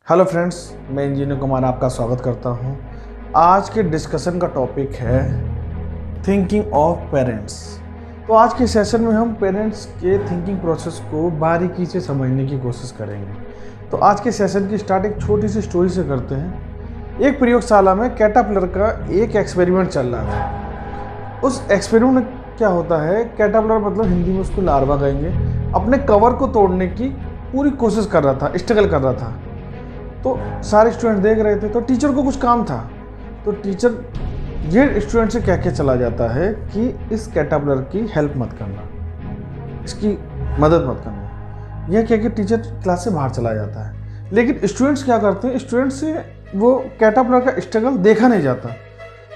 Hello friends, मैं engineer Kumar आपका स्वागत करता हूं। आज के डिस्कशन का टॉपिक है थिंकिंग ऑफ पेरेंट्स। तो आज के सेशन में हम पेरेंट्स के थिंकिंग प्रोसेस को बारीकी से समझने की कोशिश करेंगे। तो आज के सेशन की स्टार्ट एक छोटी सी स्टोरी से करते हैं। एक प्रयोगशाला में कैटरपिलर का एक एक्सपेरिमेंट चल रहा था। उस एक्सपेरिमेंट में क्या होता है, कैटरपिलर मतलब हिंदी में उसको लार्वा कहेंगे, अपने कवर को तोड़ने की पूरी कोशिश कर रहा था, स्ट्रगल कर रहा था। तो सारे स्टूडेंट देख रहे थे। तो टीचर को कुछ काम था, तो टीचर ये स्टूडेंट से कह के चला जाता है कि इस कैटरपिलर की हेल्प मत करना, इसकी मदद मत करना। यह कह के टीचर क्लास से बाहर चला जाता है। लेकिन स्टूडेंट्स क्या करते हैं, स्टूडेंट्स से वो कैटरपिलर का स्ट्रगल देखा नहीं जाता।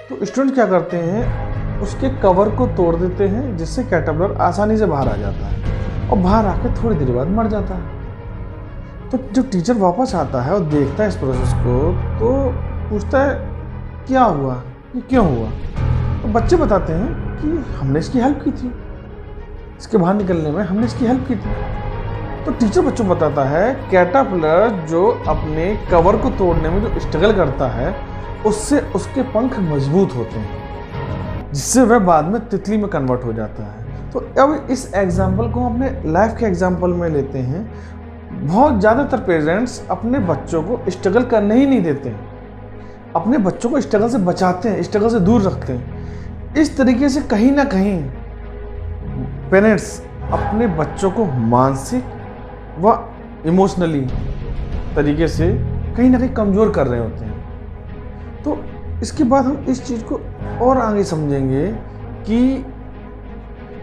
तो स्टूडेंट क्या करते हैं, उसके कवर को तोड़ देते हैं, जिससे कैटरपिलर आसानी से बाहर आ जाता है और बाहर आकर थोड़ी देर बाद मर जाता है। तो जब टीचर वापस आता है और देखता है इस प्रोसेस को, तो पूछता है क्या हुआ, ये क्यों हुआ। तो बच्चे बताते हैं कि हमने इसकी हेल्प की थी, इसके बाहर निकलने में हमने इसकी हेल्प की थी। तो टीचर बच्चों को बताता है कैटरपिलर जो अपने कवर को तोड़ने में जो स्ट्रगल करता है, उससे उसके पंख मजबूत होते हैं, जिससे वह बाद में तितली में कन्वर्ट हो जाता है। तो अब इस एग्जाम्पल को अपने लाइफ के एग्जाम्पल में लेते हैं। बहुत ज़्यादातर पेरेंट्स अपने बच्चों को स्ट्रगल करने ही नहीं देते हैं, अपने बच्चों को स्ट्रगल से बचाते हैं, स्ट्रगल से दूर रखते हैं। इस तरीके से कहीं ना कहीं पेरेंट्स अपने बच्चों को मानसिक व इमोशनली तरीके से कहीं ना कहीं कमज़ोर कर रहे होते हैं। तो इसके बाद हम इस चीज़ को और आगे समझेंगे कि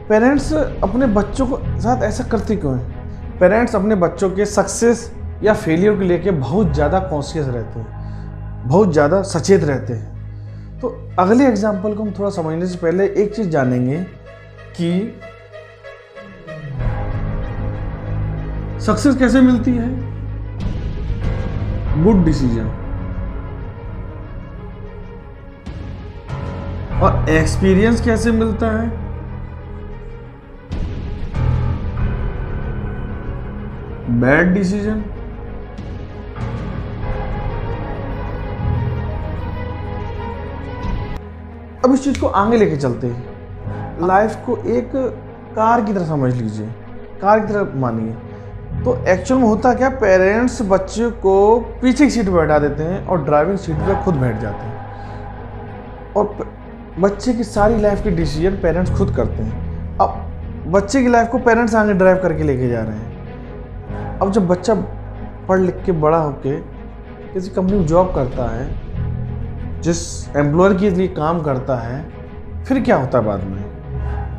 पेरेंट्स अपने बच्चों को साथ ऐसा करते क्यों हैं। पेरेंट्स अपने बच्चों के सक्सेस या फेलियर को लेके बहुत ज़्यादा कॉन्शियस रहते हैं, बहुत ज़्यादा सचेत रहते हैं। तो अगले एग्जाम्पल को हम थोड़ा समझने से पहले एक चीज़ जानेंगे कि सक्सेस कैसे मिलती है। Good decision. और एक्सपीरियंस कैसे मिलता है। Bad decision. अब इस चीज को आगे लेके चलते हैं। लाइफ को एक कार की तरह समझ लीजिए, कार की तरह मानिए। तो एक्चुअल में होता क्या, पेरेंट्स बच्चे को पीछे की सीट पर बैठा देते हैं और ड्राइविंग सीट पर खुद बैठ जाते हैं, और बच्चे की सारी लाइफ की डिसीजन पेरेंट्स खुद करते हैं। अब बच्चे की लाइफ को पेरेंट्स आगे ड्राइव करके लेके जा रहे हैं। अब जब बच्चा पढ़ लिख के बड़ा होके किसी कंपनी में जॉब करता है, जिस एम्प्लॉयर के लिए काम करता है, फिर क्या होता है बाद में,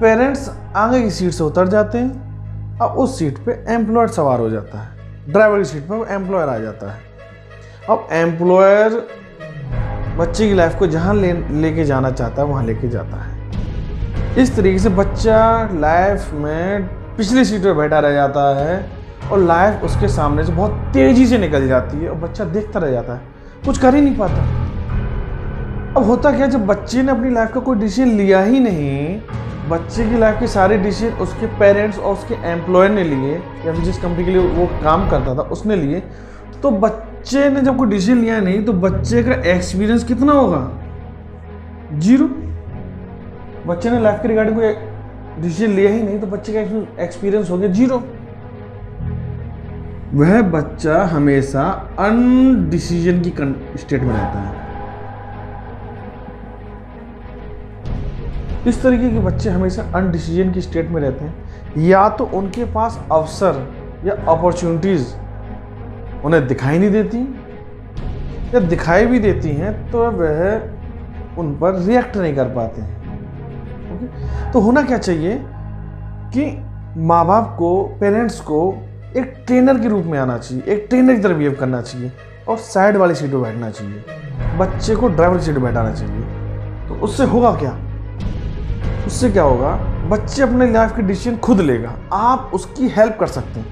पेरेंट्स आगे की सीट से उतर जाते हैं। अब उस सीट पे एम्प्लॉयर सवार हो जाता है, ड्राइवर की सीट पर एम्प्लॉयर आ जाता है। अब एम्प्लॉयर बच्चे की लाइफ को जहाँ लेके जाना चाहता है वहाँ लेके जाता है। इस तरीके से बच्चा लाइफ में पिछली सीट पर बैठा रह जाता है और लाइफ उसके सामने से बहुत तेजी से निकल जाती है और बच्चा देखता रह जाता है, कुछ कर ही नहीं पाता। अब होता क्या, जब बच्चे ने अपनी लाइफ का कोई डिसीजन लिया ही नहीं, बच्चे की लाइफ के सारे डिसीजन उसके पेरेंट्स और उसके एम्प्लॉयर ने लिए, या फिर जिस कंपनी के लिए वो काम करता था उसने लिए। तो बच्चे ने जब कोई डिसीजन लिया नहीं, तो बच्चे का एक्सपीरियंस कितना होगा, जीरो। बच्चे ने लाइफ के रिगार्डिंग कोई डिसीजन लिया ही नहीं, तो बच्चे का एक्सपीरियंस हो गया जीरो। वह बच्चा हमेशा अनडिसीजन की स्टेट में रहता है। इस तरीके के बच्चे हमेशा अनडिसीजन की स्टेट में रहते हैं। या तो उनके पास अवसर या अपॉर्चुनिटीज उन्हें दिखाई नहीं देती, या दिखाई भी देती हैं तो वह उन पर रिएक्ट नहीं कर पाते हैं। ओके, तो होना क्या चाहिए कि माँ बाप को, पेरेंट्स को एक ट्रेनर के रूप में आना चाहिए, एक ट्रेनर की तरह बिहेव करना चाहिए और साइड वाली सीट पर बैठना चाहिए, बच्चे को ड्राइवर की सीट पर बैठाना चाहिए। तो उससे होगा क्या, उससे क्या होगा, बच्चे अपने लाइफ की डिसीजन खुद लेगा। आप उसकी हेल्प कर सकते हैं,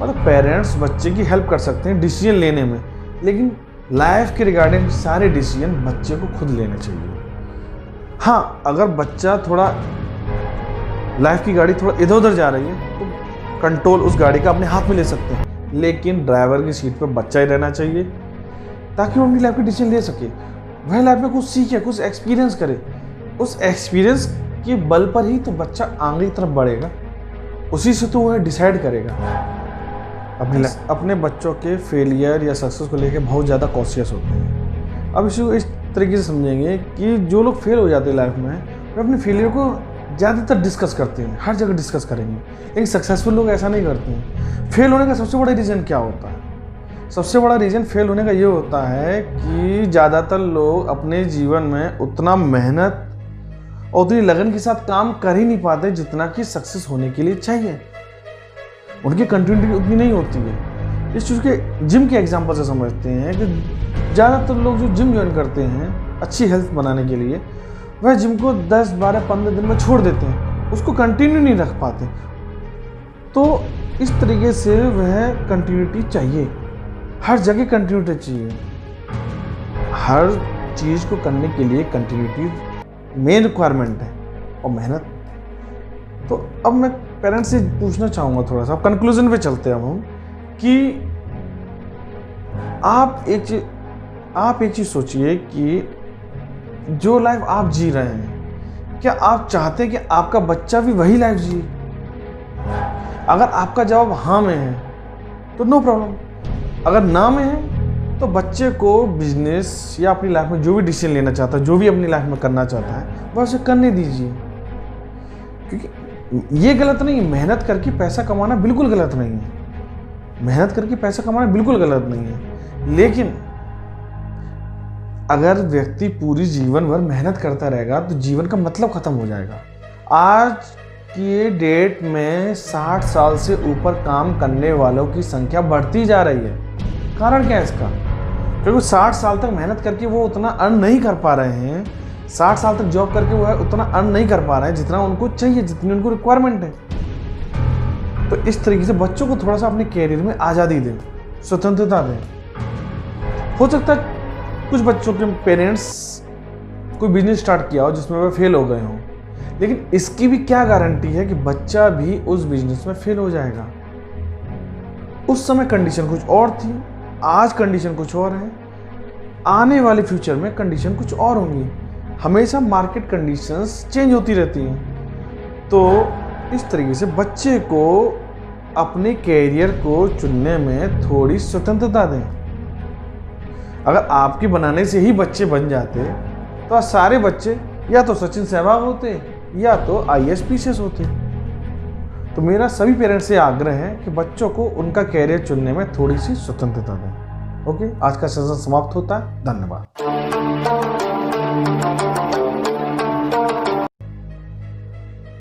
मतलब पेरेंट्स बच्चे की हेल्प कर सकते हैं डिसीजन लेने में, लेकिन लाइफ के रिगार्डिंग सारे डिसीजन बच्चे को खुद लेने चाहिए। हाँ, अगर बच्चा थोड़ा लाइफ की गाड़ी थोड़ा इधर उधर जा रही है तो कंट्रोल उस गाड़ी का अपने हाथ में ले सकते हैं, लेकिन ड्राइवर की सीट पर बच्चा ही रहना चाहिए ताकि वो अपनी लाइफ के डिसीजन ले सके। वह लाइफ में कुछ सीखे, कुछ एक्सपीरियंस करे। उस एक्सपीरियंस के बल पर ही तो बच्चा आगे की तरफ बढ़ेगा, उसी से तो वह डिसाइड करेगा। अपने बच्चों के फेलियर या सक्सेस को लेकर बहुत ज़्यादा कॉन्शियस होते हैं। अब इसी को इस तरीके से समझेंगे कि जो लोग फेल हो जाते हैं लाइफ में, वे अपने फेलियर को ज़्यादातर डिस्कस करते हैं, हर जगह डिस्कस करेंगे। लेकिन सक्सेसफुल लोग ऐसा नहीं करते हैं। फेल होने का सबसे बड़ा रीज़न क्या होता है? सबसे बड़ा रीज़न फेल होने का ये होता है कि ज़्यादातर लोग अपने जीवन में उतना मेहनत और उतनी लगन के साथ काम कर ही नहीं पाते जितना कि सक्सेस होने के लिए चाहिए। उनकी कंटिन्यूटी उतनी नहीं होती है। इस चीज़ के जिम के एग्जांपल से समझते हैं कि ज़्यादातर लोग जो जिम ज्वाइन करते हैं अच्छी हेल्थ बनाने के लिए, वह जिम को 10, 12, 15 दिन में छोड़ देते हैं, उसको कंटिन्यू नहीं रख पाते। तो इस तरीके से वह कंटिन्यूटी चाहिए, हर जगह कंटिन्यूटी चाहिए। हर चीज़ को करने के लिए कंटिन्यूटी मेन रिक्वायरमेंट है और मेहनत। तो अब मैं पेरेंट्स से पूछना चाहूँगा थोड़ा सा, कंक्लूजन पे चलते हैं हम कि आप एक चीज़ सोचिए कि जो लाइफ आप जी रहे हैं, क्या आप चाहते हैं कि आपका बच्चा भी वही लाइफ जिए? अगर आपका जवाब हाँ में है तो नो प्रॉब्लम। अगर ना में है तो बच्चे को बिजनेस या अपनी लाइफ में जो भी डिसीजन लेना चाहता है, जो भी अपनी लाइफ में करना चाहता है, वह उसे करने दीजिए। क्योंकि ये गलत नहीं है, मेहनत करके पैसा कमाना बिल्कुल गलत नहीं है। मेहनत करके पैसा कमाना बिल्कुल गलत नहीं है। लेकिन अगर व्यक्ति पूरी जीवन भर मेहनत करता रहेगा तो जीवन का मतलब खत्म हो जाएगा। आज की डेट में 60 साल से ऊपर काम करने वालों की संख्या बढ़ती जा रही है। कारण क्या है इसका? क्योंकि 60 साल तक मेहनत करके वो उतना अर्न नहीं कर पा रहे हैं। 60 साल तक जॉब करके वो उतना अर्न नहीं कर पा रहे हैं जितना उनको चाहिए, जितनी उनको रिक्वायरमेंट है। तो इस तरीके से बच्चों को थोड़ा सा अपने कैरियर में आज़ादी दें, स्वतंत्रता दें। हो सकता है कुछ बच्चों के पेरेंट्स कोई बिजनेस स्टार्ट किया हो जिसमें वह फेल हो गए हों, लेकिन इसकी भी क्या गारंटी है कि बच्चा भी उस बिजनेस में फेल हो जाएगा? उस समय कंडीशन कुछ और थी, आज कंडीशन कुछ और है, आने वाले फ्यूचर में कंडीशन कुछ और होंगी। हमेशा मार्केट कंडीशंस चेंज होती रहती हैं। तो इस तरीके से बच्चे को अपने कैरियर को चुनने में थोड़ी स्वतंत्रता दें। अगर आपके बनाने से ही बच्चे बन जाते तो आज सारे बच्चे या तो सचिन सहवाग होते या तो IAS PCS होते। तो मेरा सभी पेरेंट्स से आग्रह है कि बच्चों को उनका कैरियर चुनने में थोड़ी सी स्वतंत्रता दें। ओके, आज का सेशन समाप्त होता है। धन्यवाद।